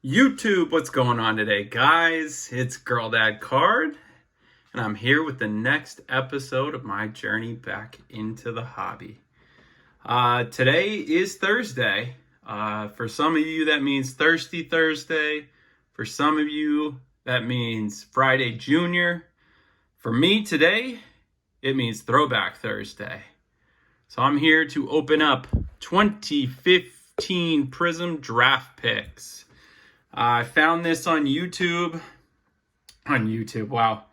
YouTube, what's going on today, guys? It's Girl Dad Card, and I'm here with the next episode of my journey back into the hobby. Today is Thursday. For some of you, that means Thirsty Thursday. For some of you, that means Friday Junior. For me today, it means Throwback Thursday. So I'm here to open up 2015 Prizm Draft Picks. I found this on YouTube. Wow.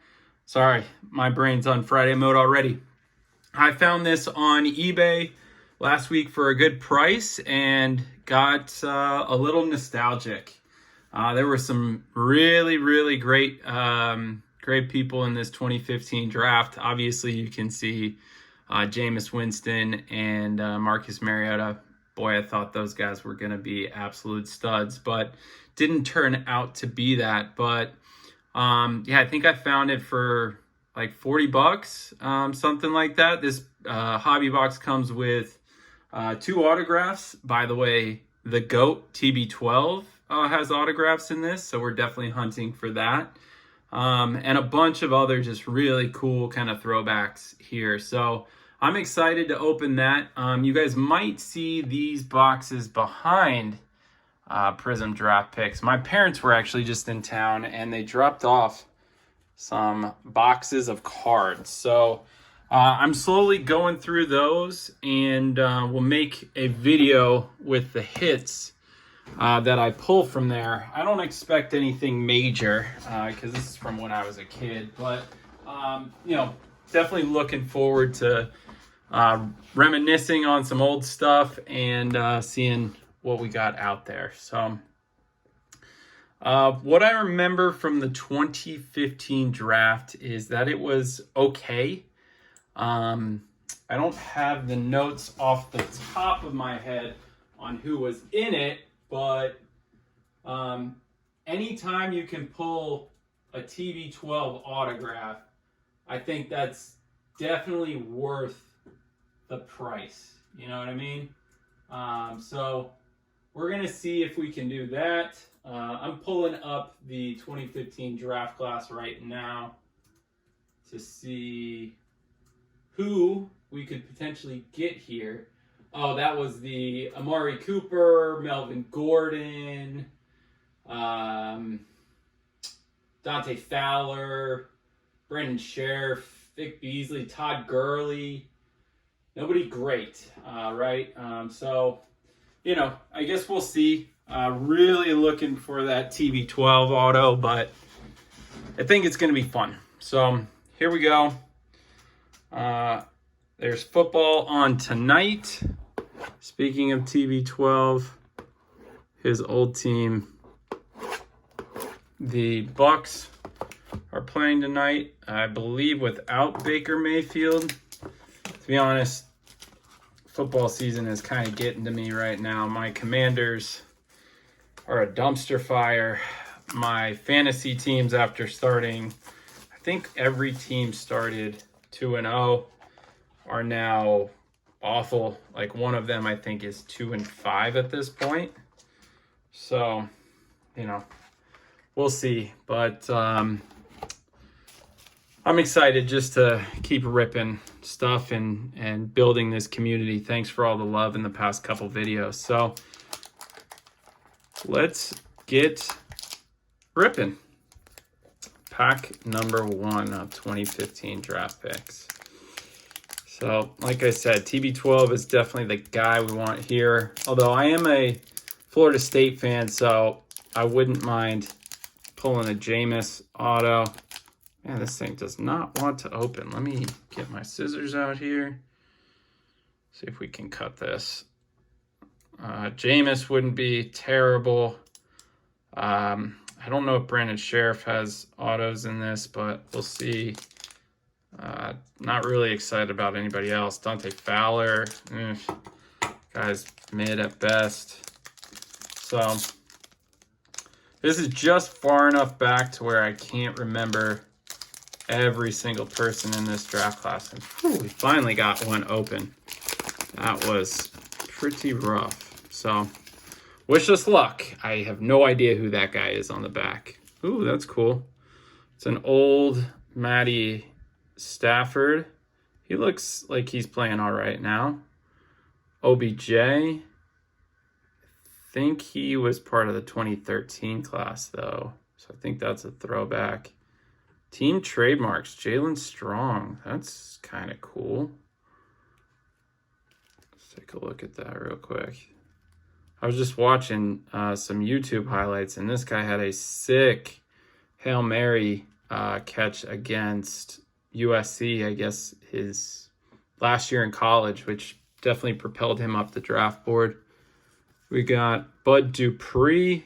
Sorry, my brain's on Friday mode already. I found this on eBay last week for a good price and got a little nostalgic. There were some really great people in this 2015 draft. Obviously, you can see Jameis Winston and Marcus Mariota. Boy, I thought those guys were going to be absolute studs, but didn't turn out to be that. But I think I found it for like $40, something like that. This hobby box comes with 2 autographs. By the way, the GOAT TB12 has autographs in this, so we're definitely hunting for that. And a bunch of other just really cool kind of throwbacks here. So I'm excited to open that. You guys might see these boxes behind Prizm Draft Picks. My parents were actually just in town and they dropped off some boxes of cards. So I'm slowly going through those, and we'll make a video with the hits that I pull from there. I don't expect anything major because this is from when I was a kid, but definitely looking forward to reminiscing on some old stuff and seeing what we got out there. So what I remember from the 2015 draft is that it was okay. I don't have the notes off the top of my head on who was in it, but anytime you can pull a TB12 autograph, I think that's definitely worth the price. You know what I mean? So we're going to see if we can do that. I'm pulling up the 2015 draft class right now to see who we could potentially get here. Oh, that was the Amari Cooper, Melvin Gordon, Dante Fowler, Brandon Sheriff, Vic Beasley, Todd Gurley. Nobody great, right? So, I guess we'll see. Really looking for that TB12 auto, but I think it's going to be fun. So here we go. There's football on tonight. Speaking of TB12, his old team, the Bucks, are playing tonight, I believe, without Baker Mayfield. To be honest, football season is kind of getting to me right now. My Commanders are a dumpster fire. My fantasy teams, after starting, I think every team started 2-0, are now awful. Like one of them, I think, is 2-5 at this point. So, we'll see. But I'm excited just to keep ripping stuff and building this community. Thanks for all the love in the past couple videos. So let's get ripping. Pack number 1 of 2015 draft picks. So like I said, TB12 is definitely the guy we want here. Although I am a Florida State fan, so I wouldn't mind pulling a Jameis auto. Man, this thing does not want to open. Let me get my scissors out here. See if we can cut this. Jameis wouldn't be terrible. I don't know if Brandon Sheriff has autos in this, but we'll see. Not really excited about anybody else. Dante Fowler, guy's mid at best. So this is just far enough back to where I can't remember every single person in this draft class. And we finally got one open. That was pretty rough. So Wish us luck. I have no idea who that guy is on the back. Ooh, that's cool. It's an old Matty Stafford. He looks like he's playing all right now. OBJ. I think he was part of the 2013 class, though. So I think that's a throwback. Team trademarks, Jalen Strong. That's kind of cool. Let's take a look at that real quick. I was just watching some YouTube highlights, and this guy had a sick Hail Mary catch against USC, I guess his last year in college, which definitely propelled him up the draft board. We got Bud Dupree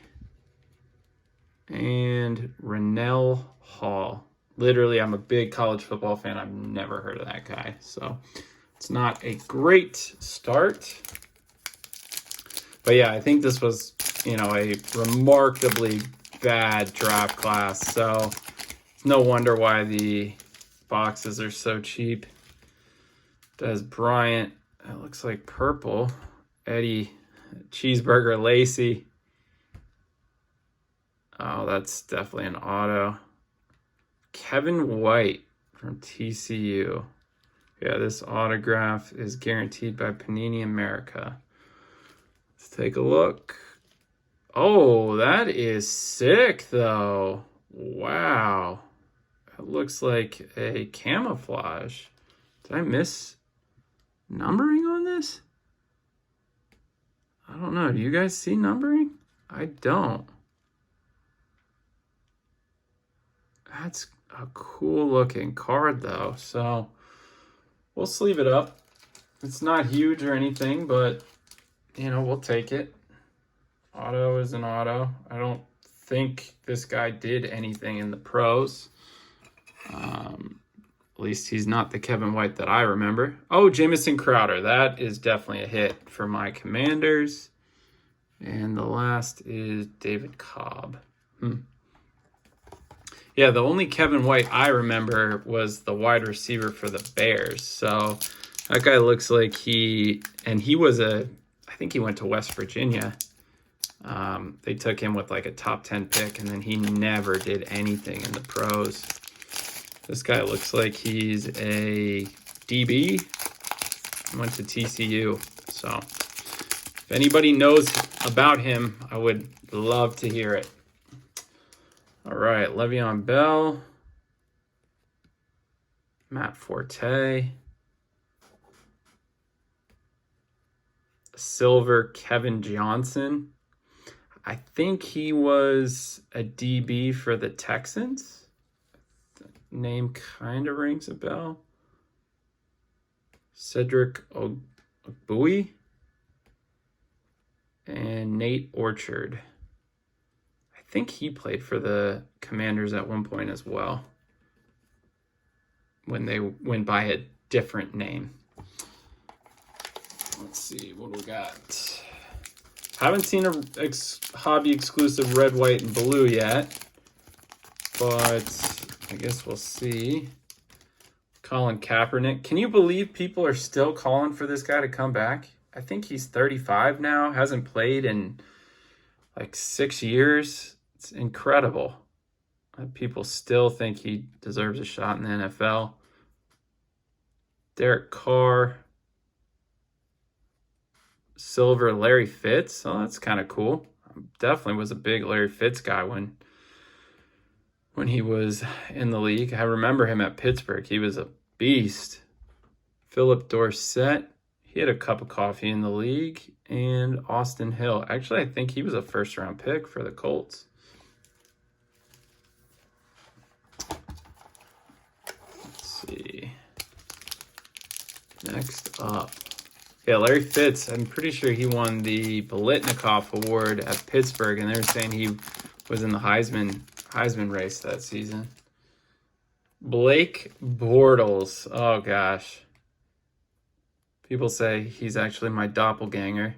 and Rennell Hall. Literally, I'm a big college football fan. I've never heard of that guy. So it's not a great start. But yeah, I think this was, a remarkably bad draft class. So it's no wonder why the boxes are so cheap. Des Bryant, that looks like purple. Eddie Cheeseburger Lacey. Oh, that's definitely an auto. Kevin White from TCU. Yeah, this autograph is guaranteed by Panini America. Let's take a look. Oh, that is sick, though. Wow. That looks like a camouflage. Did I miss numbering on this? I don't know. Do you guys see numbering? I don't. That's a cool looking card, though. So we'll sleeve it up. It's not huge or anything, but, we'll take it. Auto is an auto. I don't think this guy did anything in the pros. At least he's not the Kevin White that I remember. Oh, Jamison Crowder. That is definitely a hit for my Commanders. And the last is David Cobb. Yeah, the only Kevin White I remember was the wide receiver for the Bears. So that guy looks like I think he went to West Virginia. They took him with like a top 10 pick, and then he never did anything in the pros. This guy looks like he's a DB. He went to TCU. So if anybody knows about him, I would love to hear it. All right, Le'Veon Bell, Matt Forte, silver Kevin Johnson. I think he was a DB for the Texans. The name kind of rings a bell. Cedric Ogbuie and Nate Orchard. I think he played for the Commanders at one point as well, when they went by a different name. Let's see, what do we got? Haven't seen a hobby exclusive red, white, and blue yet, but I guess we'll see. Colin Kaepernick. Can you believe people are still calling for this guy to come back? I think he's 35 now, hasn't played in like 6 years. It's incredible that people still think he deserves a shot in the NFL. Derek Carr. Silver Larry Fitz. Oh, that's kind of cool. Definitely was a big Larry Fitz guy when he was in the league. I remember him at Pittsburgh. He was a beast. Philip Dorsett. He had a cup of coffee in the league. And Austin Hill. Actually, I think he was a first-round pick for the Colts. Let's see. Next up. Yeah, Larry Fitz, I'm pretty sure he won the Biletnikoff Award at Pittsburgh, and they were saying he was in the Heisman race that season. Blake Bortles. Oh, gosh. People say he's actually my doppelganger.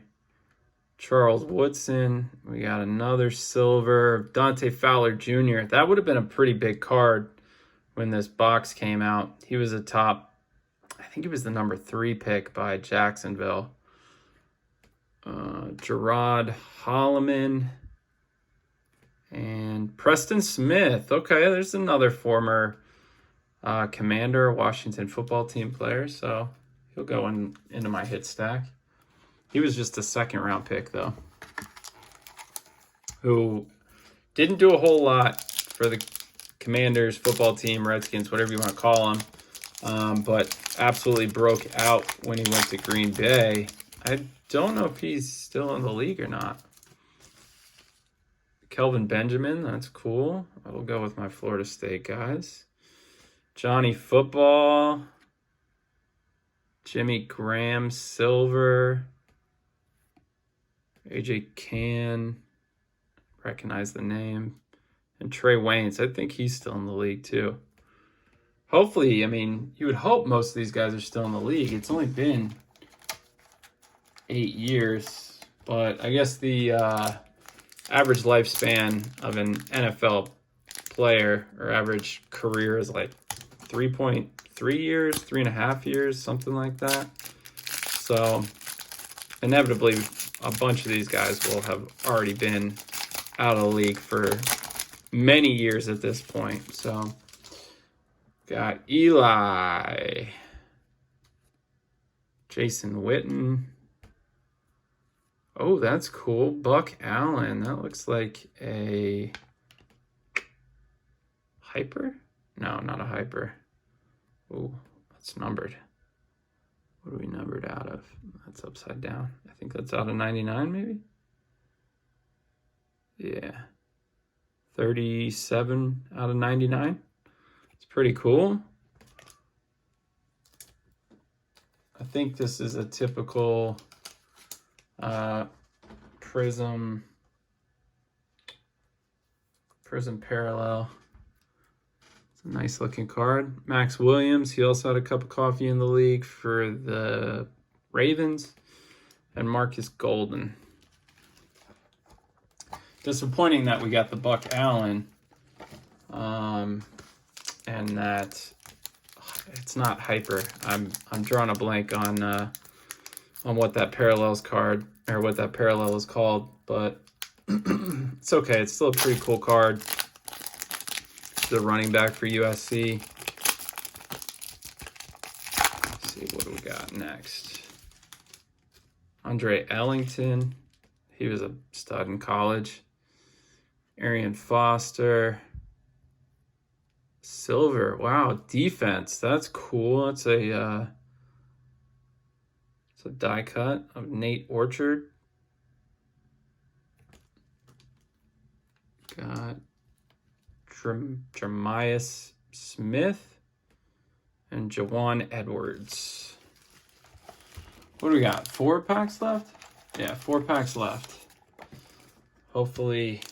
Charles Woodson. We got another silver. Dante Fowler Jr. That would have been a pretty big card when this box came out. He was a top, I think he was the number 3 pick by Jacksonville. Gerard Holloman, and Preston Smith. Okay, there's another former Commander, Washington football team player, so he'll go into my hit stack. He was just a second-round pick, though, who didn't do a whole lot for the Commanders football team, Redskins, whatever you want to call them, but absolutely broke out when he went to Green Bay. I don't know if he's still in the league or not. Kelvin Benjamin, that's cool. I will go with my Florida State guys. Johnny Football. Jimmy Graham, Silver. AJ Can. Recognize the name. And Trey Waynes. I think he's still in the league too. Hopefully, I mean, you would hope most of these guys are still in the league. It's only been 8 years, but I guess the average lifespan of an NFL player or average career is like 3.3 years, 3.5 years, something like that. So inevitably, a bunch of these guys will have already been out of the league for many years at this point. So got Eli, Jason Witten. Oh, that's cool. Buck Allen. That looks like a hyper? No, not a hyper. Oh, that's numbered. What are we numbered out of? That's upside down. I think that's out of 99, maybe? Yeah. 37 out of 99. It's pretty cool. I think this is a typical Prizm parallel. It's a nice looking card. Max Williams, he also had a cup of coffee in the league for the Ravens. And Marcus Golden. Disappointing that we got the Buck Allen, and that it's not hyper. I'm drawing a blank on what that parallels card or what that parallel is called, but it's okay. It's still a pretty cool card. The running back for USC. Let's see, what do we got next? Andre Ellington. He was a stud in college. Arian Foster. Silver. Wow, defense. That's cool. It's a die cut of Nate Orchard. Got Jeremias Smith and Jawan Edwards. What do we got? 4 packs left? Yeah, 4 packs left. Hopefully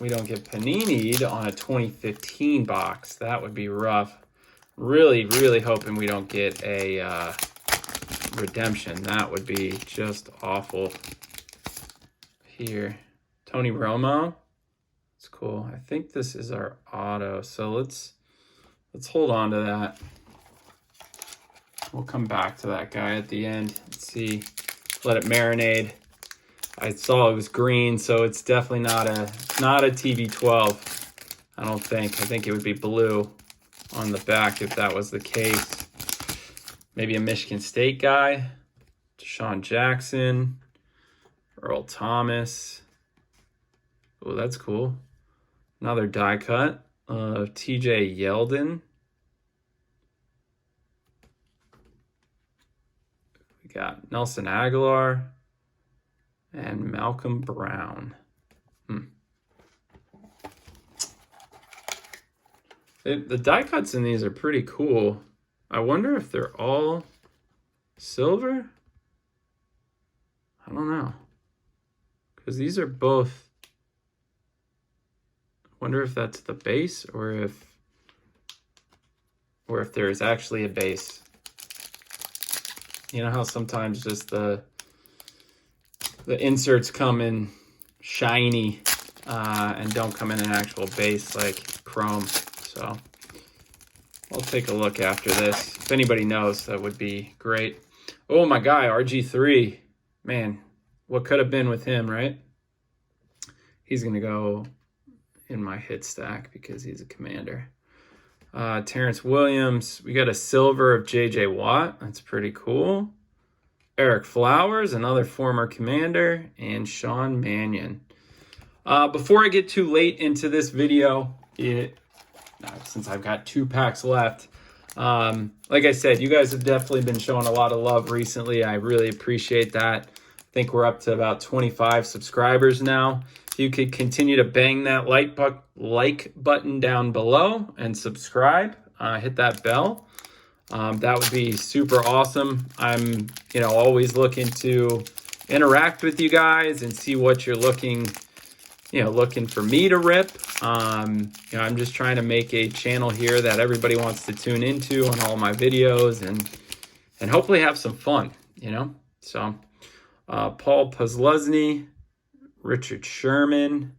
we don't get panini'd on a 2015 box. That would be rough. Really, really hoping we don't get a redemption. That would be just awful. Here, Tony Romo. It's cool. I think this is our auto. So let's hold on to that. We'll come back to that guy at the end. Let's see. Let it marinate. I saw it was green, so it's definitely not a TB12. I don't think. I think it would be blue on the back if that was the case. Maybe a Michigan State guy. Deshaun Jackson. Earl Thomas. Oh, that's cool. Another die cut of TJ Yeldon. We got Nelson Aguilar and Malcolm Brown. The die cuts in these are pretty cool. I wonder if they're all silver? I don't know. Because these are both... I wonder if that's the base or if there's actually a base. You know how sometimes just the inserts come in shiny and don't come in an actual base like chrome. So I'll take a look after this. If anybody knows, that would be great. Oh, my guy, RG3. Man, what could have been with him, right? He's going to go in my hit stack because he's a Commander. Terrence Williams. We got a silver of J.J. Watt. That's pretty cool. Eric Flowers, another former Commander, and Sean Mannion. Before I get too late into this video, since I've got 2 packs left, like I said, you guys have definitely been showing a lot of love recently. I really appreciate that. I think we're up to about 25 subscribers now. If you could continue to bang that like button down below and subscribe, hit that bell. That would be super awesome. I'm, always looking to interact with you guys and see what you're looking for me to rip. I'm just trying to make a channel here that everybody wants to tune into on all my videos and hopefully have some fun, So, Paul Posluszny, Richard Sherman.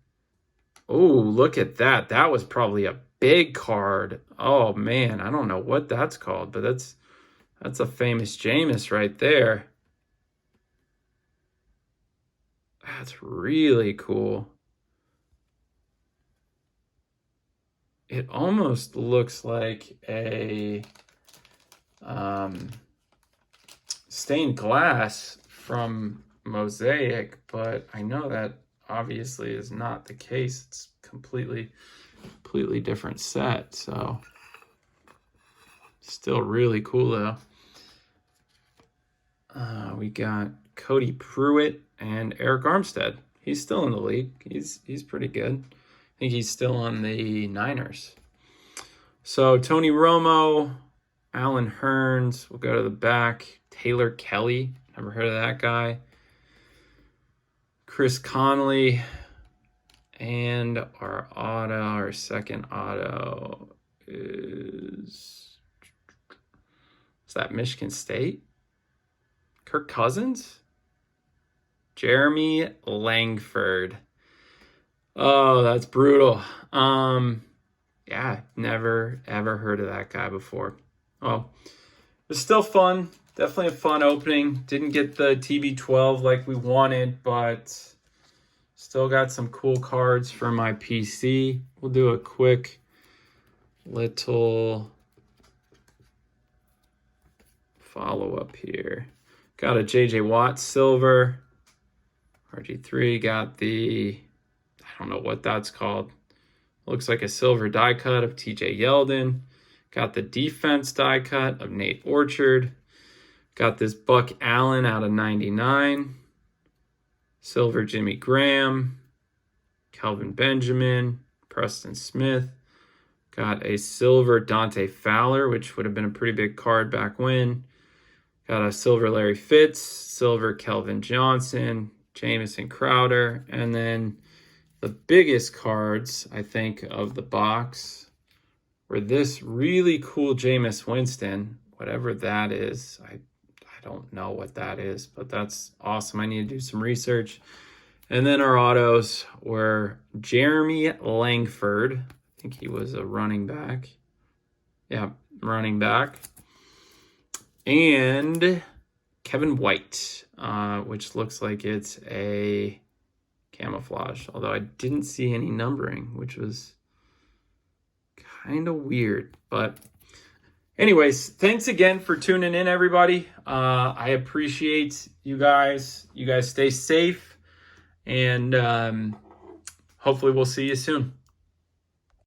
Oh, look at that. That was probably a big card. Oh, man. I don't know what that's called, but that's a famous Jameis right there. That's really cool. It almost looks like a stained glass from Mosaic, but I know that obviously is not the case. It's completely different set, so still really cool though. We got Cody Pruitt and Eric Armstead. He's still in the league. He's pretty good. I think he's still on the Niners. So Tony Romo, Alan Hearns. We'll go to the back. Taylor Kelly. Never heard of that guy. Chris Conley. And our second auto is that Michigan State? Kirk Cousins? Jeremy Langford. Oh, that's brutal. Yeah, never ever heard of that guy before. Well, it was still fun. Definitely a fun opening. Didn't get the TB12 like we wanted, but still got some cool cards for my PC. We'll do a quick little follow-up here. Got a J.J. Watt silver. RG3 got the, I don't know what that's called. Looks like a silver die cut of TJ Yeldon. Got the defense die cut of Nate Orchard. Got this Buck Allen out of 99. Silver Jimmy Graham. Kelvin Benjamin. Preston Smith. Got a silver Dante Fowler, which would have been a pretty big card back when. Got a silver Larry Fitz. Silver Kelvin Johnson. Jamison Crowder. And then the biggest cards, I think, of the box were this really cool Jameis Winston, whatever that is. I don't know what that is, but that's awesome. I need to do some research. And then our autos were Jeremy Langford. I think he was a running back. Yeah, running back. And Kevin White, which looks like it's a camouflage, although I didn't see any numbering, which was kind of weird. But anyways, thanks again for tuning in, everybody. I appreciate you guys. You guys stay safe, and hopefully we'll see you soon.